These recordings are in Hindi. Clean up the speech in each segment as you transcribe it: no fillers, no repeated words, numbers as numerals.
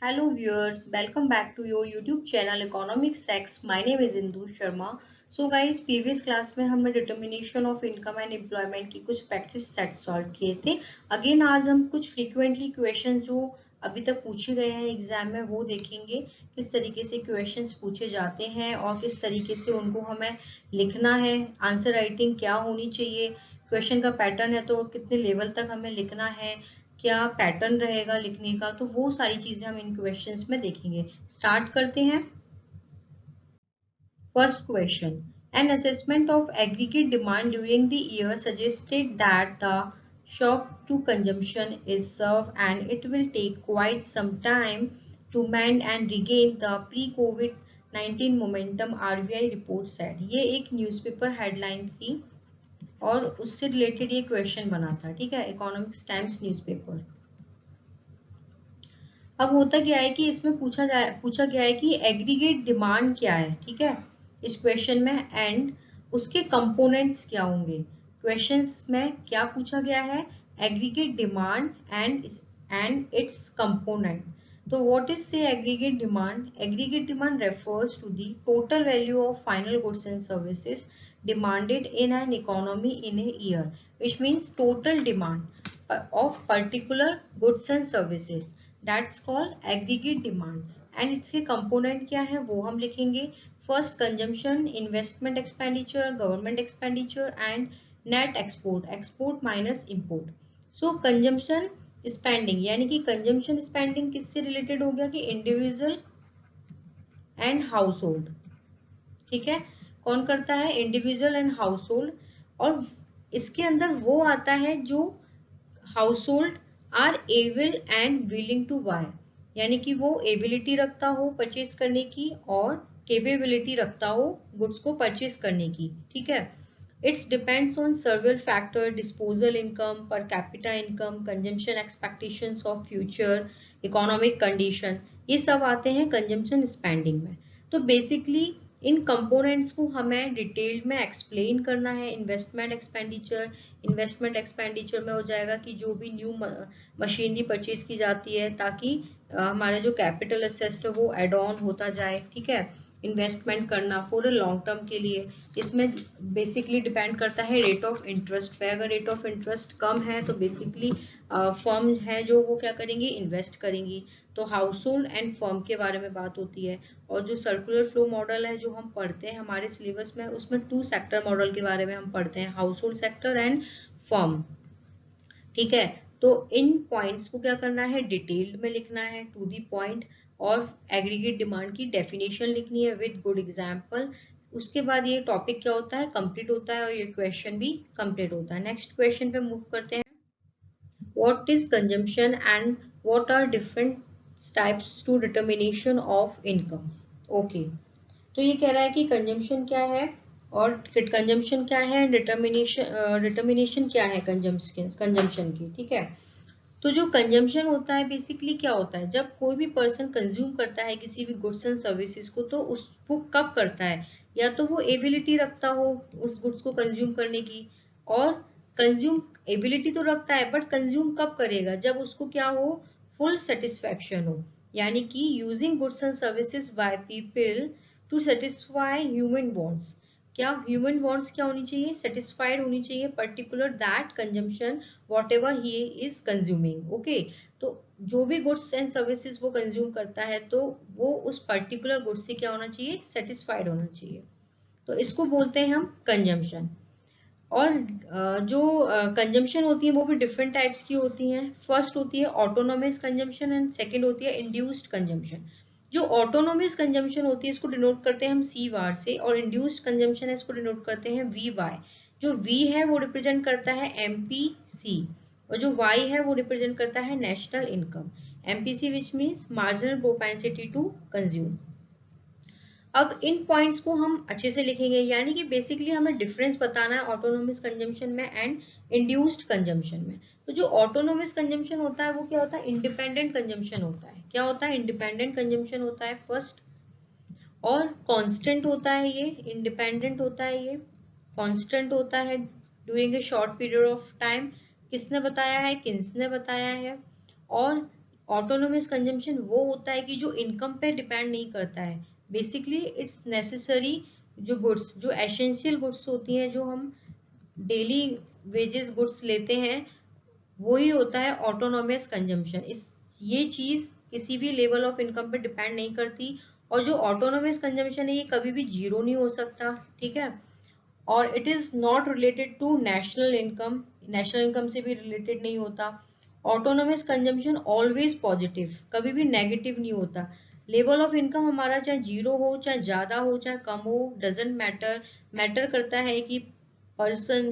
Hello viewers, welcome back to your YouTube channel Economics X. My name is Indu Sharma. So guys, previous class में हमने determination of income and employment की कुछ प्रैक्टिस सेट सॉल्व किए थे. अगेन आज हम कुछ फ्रीक्वेंटली क्वेश्चंस जो अभी तक पूछे गए हैं एग्जाम में वो देखेंगे. किस तरीके से क्वेश्चंस पूछे जाते हैं और किस तरीके से उनको हमें लिखना है. आंसर राइटिंग क्या होनी चाहिए, क्वेश्चन का पैटर्न है तो कितने लेवल तक हमें लिखना है, क्या पैटर्न रहेगा लिखने का, तो वो सारी चीजें हम इन क्वेश्चंस में देखेंगे. स्टार्ट करते हैं. First question. An assessment of aggregate demand during the year suggested that the shock to consumption is served and it will take quite some time to mend and regain the pre-COVID-19 momentum, RBI report said. ये एक न्यूज़पेपर हेडलाइन थी और उससे रिलेटेड ये क्वेश्चन बना था. ठीक है, इकोनॉमिक्स टाइम्स न्यूज़पेपर. अब होता क्या है कि इसमें पूछा गया है कि एग्रीगेट डिमांड क्या है. ठीक है, इस क्वेश्चन में एंड उसके कंपोनेंट्स क्या होंगे. क्वेश्चंस में क्या पूछा गया है, aggregate demand and its component. तो व्हाट इज से aggregate demand. Aggregate demand refers to the total value of final goods and services demanded in an economy in a year, which means total demand of particular goods and services. That's called aggregate demand. And इसके component क्या है वो हम लिखेंगे. First, consumption, investment expenditure, government expenditure and net export minus import. So consumption spending यानी कि consumption spending किससे related हो गया कि individual and household. ठीक है, कौन करता है, इंडिविजुअल एंड हाउस होल्ड. और इसके अंदर वो आता है जो household are able and willing to buy, यानी कि वो एबिलिटी रखता हो परचेज करने की और केपेबिलिटी रखता हो गुड्स को परचेज करने की. ठीक है, it's depends on सर्वल factor, disposal income, per capita income, consumption expectations of future, economic condition, ये सब आते हैं कंजम्पशन स्पेंडिंग में. तो बेसिकली इन कंपोनेंट्स को हमें डिटेल्ड में एक्सप्लेन करना है. इन्वेस्टमेंट एक्सपेंडिचर में हो जाएगा कि जो भी न्यू मशीनरी परचेज की जाती है ताकि हमारा जो कैपिटल असेस्ट है वो एड ऑन होता जाए. ठीक है, इन्वेस्टमेंट करना फॉर अ लॉन्ग टर्म के लिए. इसमें बेसिकली डिपेंड करता है रेट ऑफ इंटरेस्ट पे. अगर रेट ऑफ इंटरेस्ट कम है तो बेसिकली फर्म है जो वो क्या करेंगी, इन्वेस्ट करेंगी. तो हाउस होल्ड एंड फर्म के बारे में बात होती है. और जो सर्कुलर फ्लो मॉडल है जो हम पढ़ते हैं हमारे सिलेबस में, उसमें 2 सेक्टर मॉडल के बारे में हम पढ़ते हैं, house hold sector and firm. ठीक है, तो इन पॉइंट्स को क्या करना है, डिटेल्ड में लिखना है, टू दी पॉइंट. और एग्रीगेट डिमांड की डेफिनेशन लिखनी है विद गुड एग्जाम्पल. उसके बाद ये टॉपिक क्या होता है, कंप्लीट होता है और ये क्वेश्चन भी कंप्लीट होता है. नेक्स्ट क्वेश्चन पे मूव करते हैं. What is consumption and what are different types to determination of income. Okay, तो ये कह रहा है कि कंजम्पशन क्या है और कंजम्पशन क्या है, डिटर्मिनेशन क्या है कंजम्पशन की. ठीक है, तो जो कंजम्पशन होता है बेसिकली क्या होता है, जब कोई भी पर्सन कंज्यूम करता है किसी भी गुड्स एंड सर्विसेज को तो उस वो कब करता है, या तो वो एबिलिटी रखता हो उस गुड्स को कंज्यूम करने की. और कंज्यूम एबिलिटी तो रखता है बट कंज्यूम कब करेगा, जब उसको क्या हो, फुल सेटिस्फैक्शन हो. यानी कि using goods and services by people to satisfy human wants. क्या ह्यूमन वांट्स क्या होनी चाहिए, सेटिस्फाइड होनी चाहिए, particular that consumption whatever he is consuming. Okay, तो जो भी गुड्स एंड सर्विसेज वो कंज्यूम करता है तो वो उस पर्टिकुलर गुड्स से क्या होना चाहिए, सेटिस्फाइड होना चाहिए. तो इसको बोलते हैं हम कंजम्पशन. और जो कंजम्पशन होती है वो भी डिफरेंट टाइप्स की होती हैं. फर्स्ट होती है ऑटोनोमस कंजम्पशन एंड सेकंड होती है इंड्यूस्ड कंजम्पशन. जो ऑटोनोमस कंजम्पशन होती है इसको डिनोट करते हैं हम सी बार से, और इंड्यूस्ड कंजम्पशन है इसको डिनोट करते हैं वी वाई. जो वी है वो रिप्रेजेंट करता है एमपीसी और जो वाई है वो रिप्रेजेंट करता है national income. MPC which means marginal propensity to consume. अब इन पॉइंट्स को हम अच्छे से लिखेंगे, यानी कि बेसिकली हमें डिफरेंस बताना है ऑटोनोमस कंजम्पशन में एंड इंड्यूस्ड कंजम्पशन में. तो जो ऑटोनोमस कंजम्पशन होता है वो क्या होता है, इंडिपेंडेंट कंजम्पशन होता है. क्या होता है, इंडिपेंडेंट कंजम्पशन होता है फर्स्ट. और कांस्टेंट होता है ये, इंडिपेंडेंट होता है ये, कांस्टेंट होता है during a short period of time. किसने बताया है, किन्स ने बताया है. और ऑटोनोमस कंजम्पशन वो होता है कि जो इनकम पे डिपेंड नहीं करता है, बेसिकली इट्स नेसेसरी, जो गुड्स, जो एसेंशियल गुड्स होती हैं, जो हम डेली वेजेस गुड्स लेते हैं, वही होता है ऑटोनोमस कंजम्पशन। इस ये चीज किसी भी लेवल ऑफ इनकम पे डिपेंड नहीं करती, और जो ऑटोनोमस कंजम्पशन है ये कभी भी जीरो नहीं हो सकता, ठीक है। और it is not related to national income, national income से भी रिलेटेड नहीं होता। ऑटोनोमस कंजम्पशन ऑलवेज पॉजिटिव, कभी भी नेगेटिव नहीं होता। लेवल ऑफ इनकम हमारा चाहे जीरो हो, चाहे ज्यादा हो, चाहे कम हो, डजेंट मैटर। मैटर करता है कि पर्सन,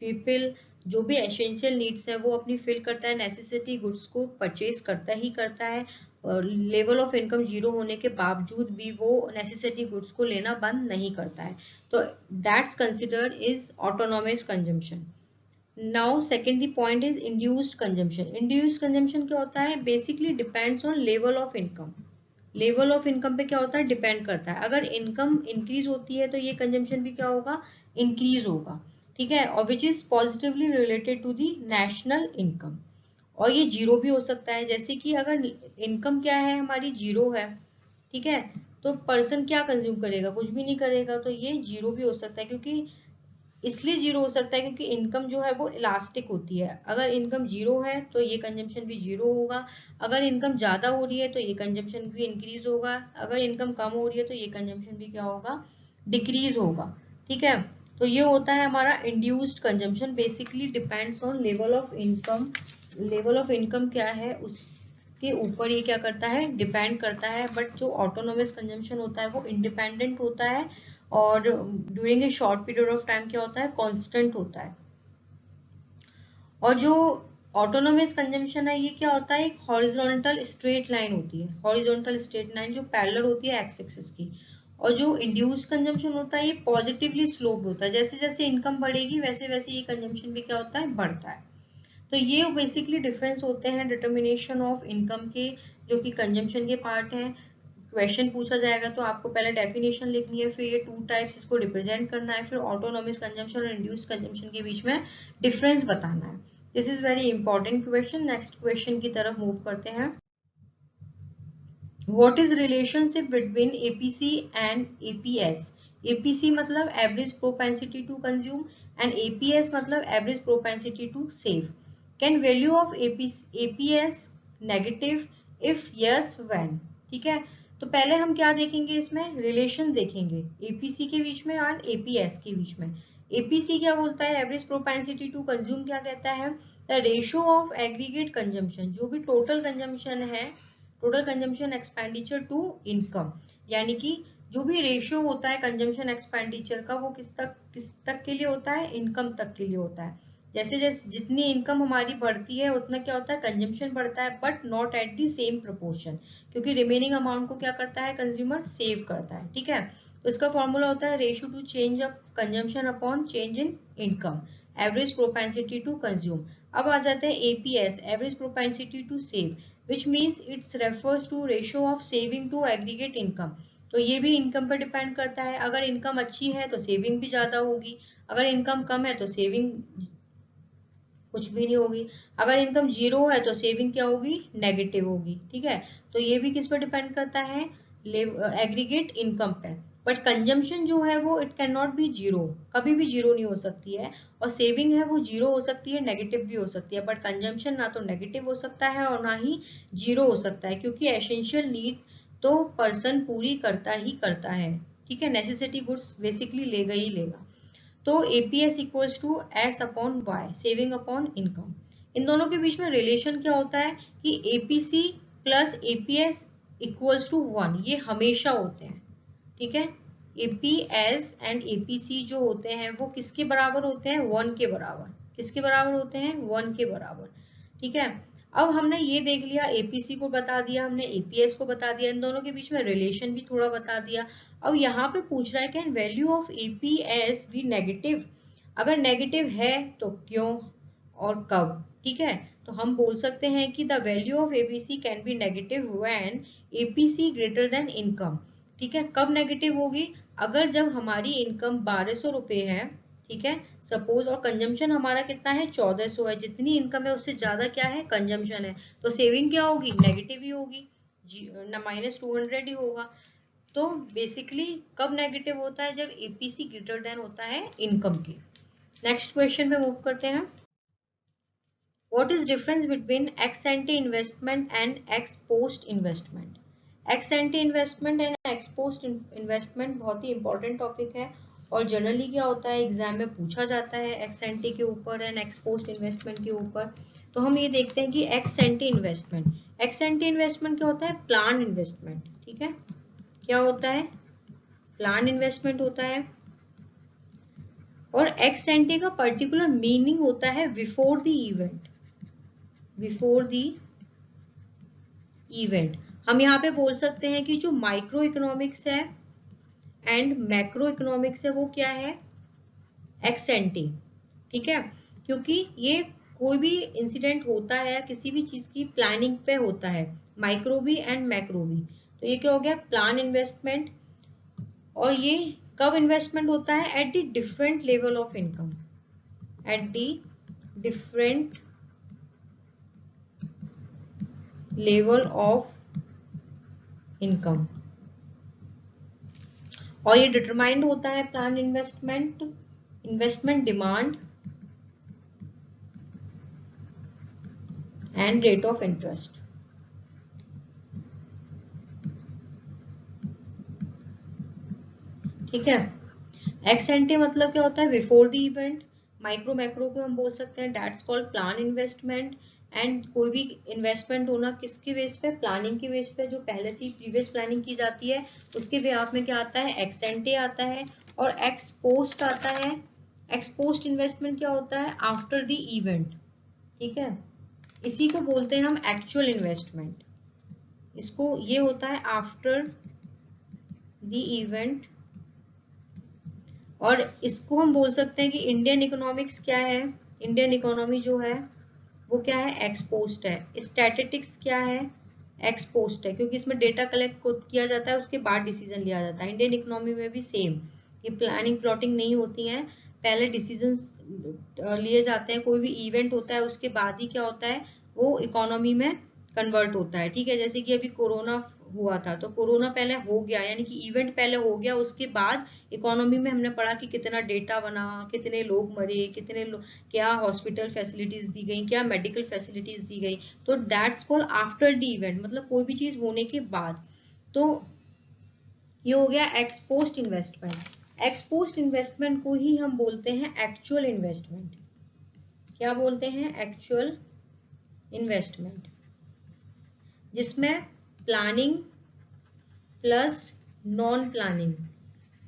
पीपल, जो भी एसेंशियल नीड्स है वो अपनी फिल करता है, नेसेसिटी गुड्स को परचेज करता ही करता है। लेवल ऑफ इनकम जीरो होने के बावजूद भी वो नेसेसिटी गुड्स को लेना बंद नहीं करता है, तो that's considered is autonomous consumption. Now second the point is induced consumption. Induced consumption क्या होता है, basically depends on level of income. Level of income पे क्या होता है, डिपेंड करता है। अगर इनकम इंक्रीज होती है तो ये कंजम्पशन भी क्या होगा, इंक्रीज होगा, ठीक है, और which is positively related to the national income. और ये जीरो भी हो सकता है, जैसे कि अगर इनकम क्या है हमारी, जीरो है, ठीक है, तो पर्सन क्या कंज्यूम करेगा, कुछ भी नहीं करेगा, तो ये जीरो भी हो सकता है। क्योंकि इसलिए जीरो हो सकता है क्योंकि इनकम जो है वो इलास्टिक होती है। अगर इनकम जीरो है तो ये कंजम्पशन भी जीरो होगा, अगर इनकम ज्यादा हो रही है तो ये कंजम्पशन भी इंक्रीज होगा, अगर इनकम कम हो रही है तो ये कंजम्पशन भी क्या होगा, डिक्रीज होगा, ठीक है। तो ये होता है हमारा induced consumption, basically depends on level of income. Level of income क्या है उसके ऊपर ये क्या करता है, डिपेंड करता है। बट जो ऑटोनोमस कंजम्पशन होता है वो इंडिपेंडेंट होता है, और during a short period of time क्या होता है, कांस्टेंट होता है। और जो ऑटोनोमस कंजम्पशन है ये क्या होता है, एक हॉरिजॉन्टल स्ट्रेट लाइन होती है, हॉरिजॉन्टल स्ट्रेट लाइन जो पैरेलल होती है एक्स एक्सिस की। और जो इंड्यूस कंजम्पशन होता है ये पॉजिटिवली स्लोप्ड होता है, जैसे जैसे इनकम बढ़ेगी वैसे वैसे ये कंजम्पशन भी क्या होता है, बढ़ता है। तो ये बेसिकली डिफरेंस होते हैं डिटर्मिनेशन ऑफ इनकम के, जो कि कंजम्पशन के पार्ट हैं। क्वेश्चन पूछा जाएगा तो आपको पहले डेफिनेशन लिखनी है, फिर ये टू टाइप्स इसको रिप्रेजेंट करना है, फिर ऑटोनोमस कंजम्पशन और इंड्यूस कंजम्पशन के बीच में डिफरेंस बताना है। This is very important question. Next question की तरफ मूव करते हैं। What is relationship between APC and APS. APC मतलब average propensity to consume, and APS मतलब average propensity to save. Can value of APS negative, if yes when, ठीक है। तो पहले हम क्या देखेंगे, इसमें रिलेशन देखेंगे एपीसी के बीच में और एपीएस के बीच में। एपीसी क्या बोलता है, एवरेज प्रोपेंसिटी टू कंज्यूम क्या कहता है, the ratio of aggregate consumption, जो भी टोटल कंजम्पशन है, total consumption expenditure to income, यानी कि जो भी रेशियो होता है कंजम्पशन एक्सपेंडिचर का वो किस तक के लिए होता है, इनकम तक के लिए होता है। जैसे जैसे जितनी इनकम हमारी बढ़ती है उतना क्या होता है, कंजम्पशन बढ़ता है, but not at the same proportion, क्योंकि रिमेनिंग अमाउंट को क्या करता है, कंज्यूमर सेव करता है, ठीक है। तो इसका फॉर्मूला होता है ratio to change of consumption upon change in income, average propensity to consume. अब आ जाते हैं APS, average propensity to save, which means it refers to ratio of saving to aggregate income। तो ये भी इनकम पर डिपेंड करता है, अगर इनकम अच्छी है तो सेविंग भी ज्यादा होगी, अगर इनकम कम है तो सेविंग कुछ भी नहीं होगी, अगर इनकम जीरो है तो सेविंग क्या होगी, नेगेटिव होगी, ठीक है। तो ये भी किस पर डिपेंड करता है, एग्रीगेट इनकम पे। बट कंजम्पशन जो है वो it can not be zero, कभी भी जीरो नहीं हो सकती है, और सेविंग है वो जीरो हो सकती है, नेगेटिव भी हो सकती है, बट कंजम्पशन ना तो नेगेटिव हो सकता है और ना ही जीरो हो सकता है, क्योंकि एसेंशियल नीड तो पर्सन पूरी करता ही करता है, ठीक है, नेसेसिटी गुड्स बेसिकली लेगा ही लेगा। तो APS equals to S upon Y, saving upon income. इन दोनों के बीच में रिलेशन क्या होता है कि APC plus APS equals to 1, ये हमेशा होते हैं, ठीक है। एपीएस एंड एपीसी जो होते हैं वो किसके बराबर होते हैं, 1 के बराबर। किसके बराबर होते हैं, 1 के बराबर, ठीक है। अब हमने ये देख लिया, एपीसी को बता दिया हमने, एपीएस को बता दिया, इन दोनों के बीच में रिलेशन भी थोड़ा बता दिया। अब यहाँ पे पूछ रहा है कैन वैल्यू ऑफ एपीएस भी नेगेटिव, अगर नेगेटिव है तो क्यों और कब, ठीक है। तो हम बोल सकते हैं कि the value of APC can be negative when APC greater than income, ठीक है। कब नेगेटिव होगी, अगर जब हमारी इनकम 1200 रुपये है, ठीक है, सपोज, और कंजम्पशन हमारा कितना है 1400 है, जितनी इनकम है उससे ज्यादा क्या है कंजम्पशन है, तो सेविंग क्या होगी नेगेटिव ही होगी, -200 ही होगा। तो बेसिकली कब नेगेटिव होता है, जब एपीसी ग्रेटर देन होता है इनकम के। नेक्स्ट क्वेश्चन पे मूव करते हैं। What is difference between x anti investment and x post investment? X anti investment and x post investment बहुत ही इंपॉर्टेंट टॉपिक है, और जनरली क्या होता है एग्जाम में पूछा जाता है एक्स एंटी के ऊपर एंड एक्स पोस्ट इन्वेस्टमेंट के ऊपर। तो हम ये देखते हैं कि एक्स एंटी इन्वेस्टमेंट क्या होता है, प्लान इन्वेस्टमेंट। ठीक है, क्या होता है, प्लान इन्वेस्टमेंट होता है। और एक्स एंटी का पर्टिकुलर मीनिंग होता है before the event, before the event. हम यहाँ पे बोल सकते हैं कि जो माइक्रो इकोनॉमिक्स है एंड मैक्रो इकोनॉमिक्स है वो क्या है, एक्स एंटी। ठीक है, क्योंकि ये कोई भी इंसिडेंट होता है किसी भी चीज की प्लानिंग पे होता है, माइक्रो भी एंड मैक्रो भी। तो ये क्या हो गया, प्लान इन्वेस्टमेंट। और ये कब इन्वेस्टमेंट होता है, at the different level of income, at the different level of income. और ये डिटरमाइंड होता है plan investment demand and rate of interest. ठीक है, एक्स एंटी मतलब क्या होता है, before the event. Micro macro को हम बोल सकते हैं that's called plan investment. And कोई भी इन्वेस्टमेंट होना किसके बेस पे, प्लानिंग के बेस पे, जो पहले से प्रीवियस प्लानिंग की जाती है उसके बेहाफ में क्या आता है, एक्स एंटी आता है। और एक्स पोस्ट आता है। एक्स पोस्ट इन्वेस्टमेंट क्या होता है, आफ्टर द इवेंट। ठीक है, इसी को बोलते हैं हम एक्चुअल इन्वेस्टमेंट। इसको ये होता है आफ्टर द इवेंट। और इसको हम बोल सकते हैं कि इंडियन इकोनॉमिक्स क्या है, इंडियन इकोनॉमी जो है वो क्या है, एक्सपोस्ट है। स्टैटिस्टिक्स क्या है, एक्सपोस्ट है, क्योंकि इसमें डेटा कलेक्ट किया जाता है उसके बाद डिसीजन लिया जाता है। इंडियन इकोनॉमी में भी सेम, ये प्लानिंग प्लॉटिंग नहीं होती है, पहले डिसीजन लिए जाते हैं, कोई भी इवेंट होता है उसके बाद ही क्या होता है, वो इकोनॉमी में कन्वर्ट होता है। ठीक है, जैसे कि अभी कोरोना हुआ था, तो कोरोना पहले हो गया, यानी कि इवेंट पहले हो गया, उसके बाद इकोनॉमी में हमने पढ़ा कि कितना डेटा बना, कितने लोग मरे, कितने क्या हॉस्पिटल फैसिलिटीज दी गई, क्या मेडिकल फैसिलिटीज दी गई। तो that's called after the event, मतलब कोई भी चीज होने के बाद। तो ये हो गया एक्सपोस्ट इन्वेस्टमेंट। एक्सपोस्ट इन्वेस्टमेंट को ही हम बोलते हैं एक्चुअल इन्वेस्टमेंट। क्या बोलते हैं, एक्चुअल इन्वेस्टमेंट, जिसमें प्लानिंग प्लस नॉन प्लानिंग,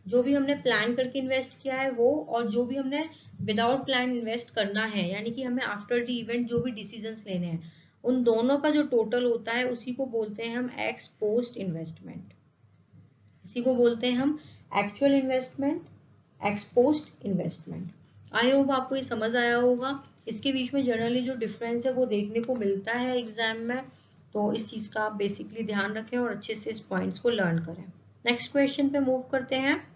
जो भी हमने प्लान करके इन्वेस्ट किया है वो, और जो भी हमने विदाउट प्लान इन्वेस्ट करना है, यानी कि हमें आफ्टर द इवेंट जो भी डिसीजंस लेने हैं, उन दोनों का जो टोटल होता है उसी को बोलते हैं हम एक्स पोस्ट इन्वेस्टमेंट। इसी को बोलते हैं हम actual investment, x post investment. I hope आपको ये समझ आया होगा। इसके बीच में जनरली जो डिफरेंस है वो देखने को मिलता है एग्जाम में, तो इस चीज का आप बेसिकली ध्यान रखें और अच्छे से इस पॉइंट्स को लर्न करें। नेक्स्ट क्वेश्चन पे मूव करते हैं।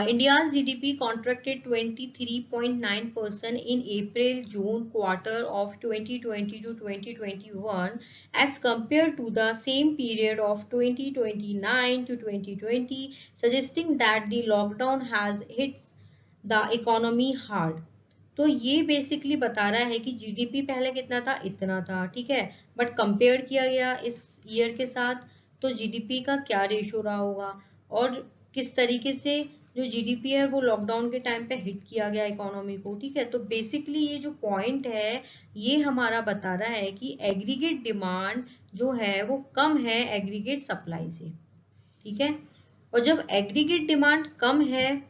India's GDP contracted 23.9% in April-June quarter of 2020 to 2021 as compared to the same period of 2019 to 2020, suggesting that the lockdown has hit the economy hard. तो ये बेसिकली बता रहा है कि जीडीपी पहले कितना था, इतना था, ठीक है, बट कंपेयर किया गया इस ईयर के साथ, तो जीडीपी का क्या रेशो रहा होगा, और किस तरीके से जो जीडीपी है वो लॉकडाउन के टाइम पे हिट किया गया इकोनॉमी को। ठीक है, तो बेसिकली ये जो पॉइंट है ये हमारा बता रहा है कि एग्रीगेट डिमांड जो है वो कम है एग्रीगेट सप्लाई से। ठीक है, और जब एग्रीगेट डिमांड कम है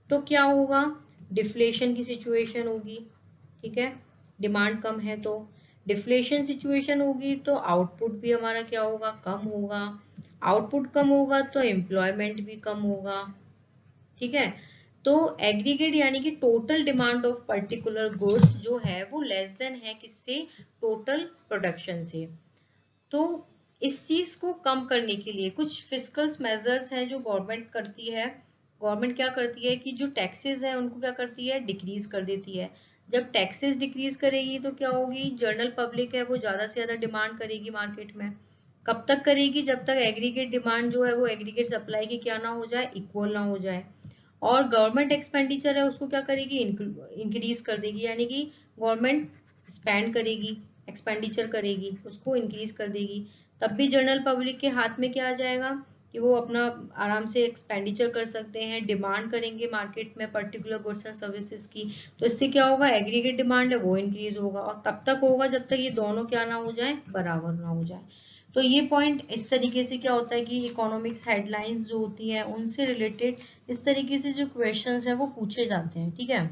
तो क्या होगा, डिफ्लेशन की सिचुएशन होगी। ठीक है, डिमांड कम है तो डिफ्लेशन सिचुएशन होगी, तो आउटपुट भी हमारा क्या होगा, कम होगा। आउटपुट कम होगा तो एम्प्लॉयमेंट भी कम होगा। ठीक है, तो एग्रीगेट यानी कि total demand of particular goods जो है वो लेस देन है किससे, टोटल प्रोडक्शन से। तो इस चीज को कम करने के लिए कुछ फिस्कल मेजर्स हैं जो गवर्नमेंट करती है, गवर्नमेंट क्या करती है कि जो टैक्सेस हैं उनको क्या करती है, डिक्रीज कर देती है। जब टैक्सेस डिक्रीज करेगी तो क्या होगी, जनरल पब्लिक है वो ज्यादा से ज्यादा डिमांड करेगी मार्केट में। कब तक करेगी, जब तक एग्रीगेट डिमांड जो है वो एग्रीगेट सप्लाई की क्या ना हो जाए, इक्वल ना हो जाए। और गवर्नमेंट एक्सपेंडिचर है उसको क्या करेगी, इंक्रीज कर देगी, यानी कि गवर्नमेंट स्पेंड करेगी, एक्सपेंडिचर करेगी, उसको इंक्रीज कर देगी। तब भी जनरल पब्लिक के हाथ में क्या आ जाएगा कि वो अपना आराम से एक्सपेंडिचर कर सकते हैं, डिमांड करेंगे मार्केट में पर्टिकुलर गुड्स एंड सर्विसेज की। तो इससे क्या होगा, एग्रीगेट डिमांड है वो इंक्रीज होगा, और तब तक होगा जब तक ये दोनों क्या ना हो जाए, बराबर ना हो जाए। तो ये पॉइंट इस तरीके से क्या होता है कि इकोनॉमिक्स हेडलाइंस जो होती है उनसे रिलेटेड इस तरीके से जो क्वेश्चंस हैं वो पूछे जाते हैं, ठीक है।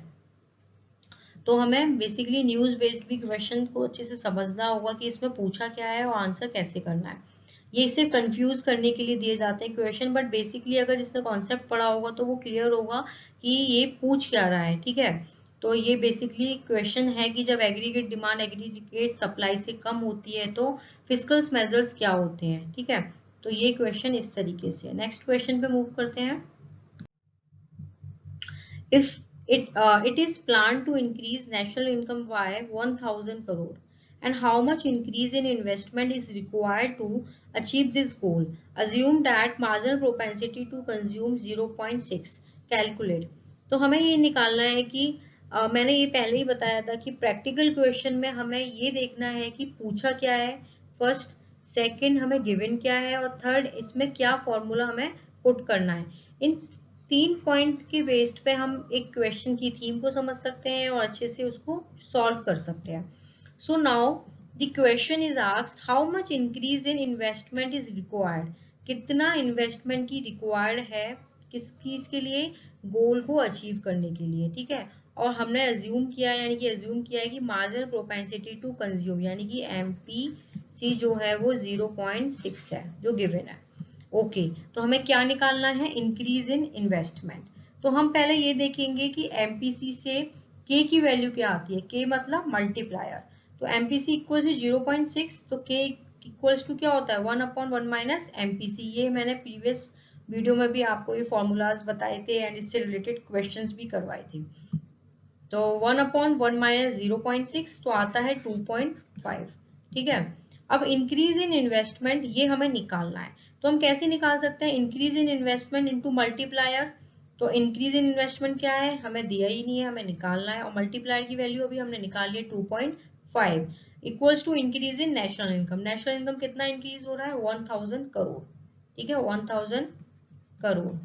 तो हमें बेसिकली न्यूज बेस्ड भी क्वेश्चन को अच्छे से समझना होगा कि इसमें पूछा क्या है और आंसर कैसे करना है। ये सिर्फ कंफ्यूज करने के लिए दिए जाते हैं क्वेश्चन, बट बेसिकली अगर जिसने कॉन्सेप्ट पढ़ा होगा तो वो क्लियर होगा कि ये पूछ क्या रहा है, ठीक है। तो ये बेसिकली क्वेश्चन है कि जब एग्रीगेट डिमांड एग्रीगेट सप्लाई से कम होती है तो फिस्कल मेजर्स क्या होते हैं, ठीक है। तो ये क्वेश्चन इस तरीके से। नेक्स्ट क्वेश्चन पे मूव करते हैं। If it is planned to increase national income by 1000 crore, and how much increase in investment is required to achieve this goal? Assume that marginal propensity to consume 0.6. Calculate. तो हमें ये निकालना है कि मैंने ये पहले ही बताया था कि प्रैक्टिकल क्वेश्चन में हमें ये देखना है कि पूछा क्या है फर्स्ट, सेकंड हमें गिवन क्या है, और थर्ड इसमें क्या फॉर्मूला हमें पुट करना है। इन 3 पॉइंट के बेस्ड पे हम एक क्वेश्चन की थीम को समझ सकते हैं और अच्छे से उसको सॉल्व कर सकते हैं। So now the question is asked how much increase in investment is required. कितना इन्वेस्टमेंट की रिक्वायर्ड है किस चीज के लिए, गोल को अचीव करने के लिए, ठीक है। और हमने अज्यूम किया यानी कि अज्यूम किया है कि मार्जिनल प्रोपेंसिटी टू कंज्यूम यानी कि एमपीसी जो है वो 0.6 है जो गिवन है। ओके तो हमें क्या निकालना है, इंक्रीज इन इन्वेस्टमेंट। तो हम पहले ये देखेंगे कि एमपीसी से के की वैल्यू क्या आती है, के मतलब मल्टीप्लायर। तो एमपीसी इक्वल टू 0.6, तो के इक्वल्स टू क्या होता है 1/1 माइनस एमपीसी। ये मैंने प्रीवियस वीडियो में भी आपको ये फॉर्मूलाज बताए थे एंड इससे रिलेटेड क्वेश्चंस भी करवाए थे। तो 1/1 माइनस 0.6 तो आता है 2.5, ठीक है। अब इंक्रीज इन इन्वेस्टमेंट ये हमें निकालना है, तो हम कैसे निकाल सकते हैं, increase in investment into multiplier. तो इंक्रीज इन इन्वेस्टमेंट क्या है, हमें दिया ही नहीं है, हमें निकालना है, और मल्टीप्लायर की वैल्यू अभी हमने निकाली है 2.5 equals to increase in national income. National income कितना इंक्रीज हो रहा है 1000 करोड़, ठीक है 1000 करोड़।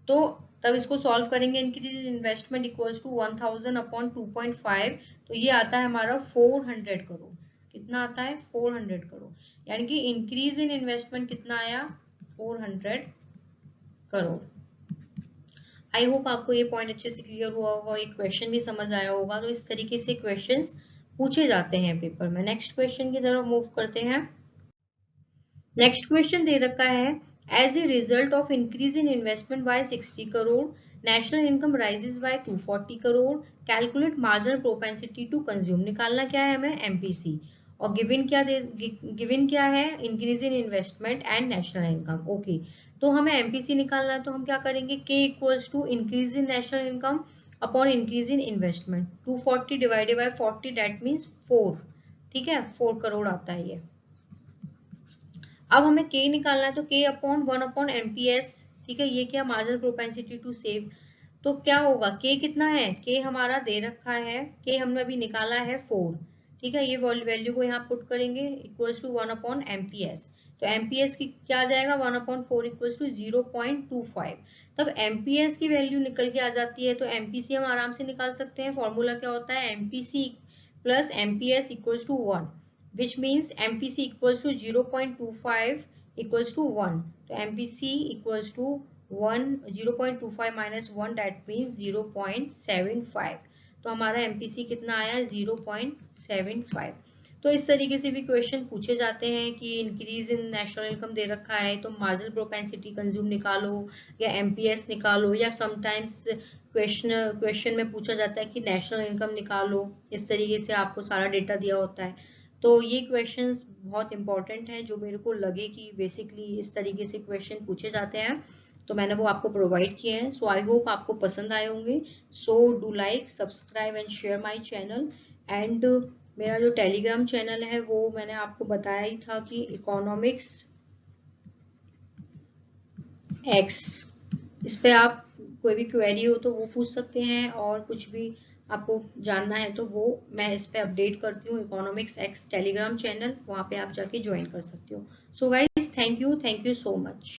तो तब इसको सॉल्व करेंगे, increase investment equals to 1000 upon 2.5, तो ये आता है हमारा 400 करोड़। कितना आता है 400 करोड़, यानी कि इंक्रीज इन इन्वेस्टमेंट कितना आया 400 करोड़। आई होप आपको ये पॉइंट अच्छे से क्लियर हुआ होगा और ये क्वेश्चन भी समझ आया होगा। तो इस तरीके से क्वेश्चंस पूछे जाते हैं पेपर में। नेक्स्ट क्वेश्चन की तरफ मूव करते हैं। नेक्स्ट क्वेश्चन दे रखा है as a result of increase in investment by 60 crore national income rises by 240 crore, calculate marginal propensity to consume. निकालना क्या है हमें एमपीसी, और गिवन क्या है increase in investment and national income. Okay तो हमें एमपीसी निकालना है, तो हम क्या करेंगे K equals to increase in national income upon increase in investment. 240 divided by 40 that means 4, ठीक है 4 करोड़ आता है ये। अब हमें k निकालना है, तो k अपॉन 1/MPS, ठीक है। ये क्या मार्जिनल प्रोपेंसिटी टू सेव। तो क्या होगा k कितना है, k हमारा दे रखा है, k हमने अभी निकाला है 4, ठीक है। ये वैल्यू को यहाँ पुट करेंगे इक्वल्स टू 1/MPS। तो MPS की क्या आ जाएगा 1/4 इक्वल्स टू 0.25। तब MPS की वैल्यू निकल के आ जाती है, तो MPC हम आराम से निकाल सकते हैं। फॉर्मूला क्या होता है MPC plus MPS equals to 1, which means MPC equals to 0.25 equals to 1. तो MPC equals to 0.25 minus 1 that means 0.75. तो हमारा MPC कितना आया 0.75। तो इस तरीके से भी क्वेश्चन पूछे जाते हैं कि इंक्रीज इन नेशनल इनकम दे रखा है तो मार्जिनल प्रोपेंसिटी कंज्यूम निकालो या MPS निकालो, या समटाइम्स क्वेश्चन में पूछा जाता है कि नेशनल इनकम निकालो। इस तरीके से आपको सारा डेटा दिया होता है। तो ये क्वेश्चंस बहुत इंपॉर्टेंट हैं जो मेरे को लगे कि बेसिकली इस तरीके से क्वेश्चन पूछे जाते हैं। तो मैंने वो आपको प्रोवाइड किए हैं। सो आई होप आपको पसंद आए होंगे। So do like, subscribe and share my channel. And मेरा जो टेलीग्राम चैनल है वो मैंने आपको बताया ही था कि इकोनॉमिक्स एक्स, इस पे आप कोई भी क्वेरी हो तो वो पूछ सकते हैं, और कुछ भी आपको जानना है तो वो मैं इस पे अपडेट करती हूँ। इकोनॉमिक्स एक्स टेलीग्राम चैनल, वहाँ पे आप जाके ज्वाइन कर सकते हो। So guys, thank you so much.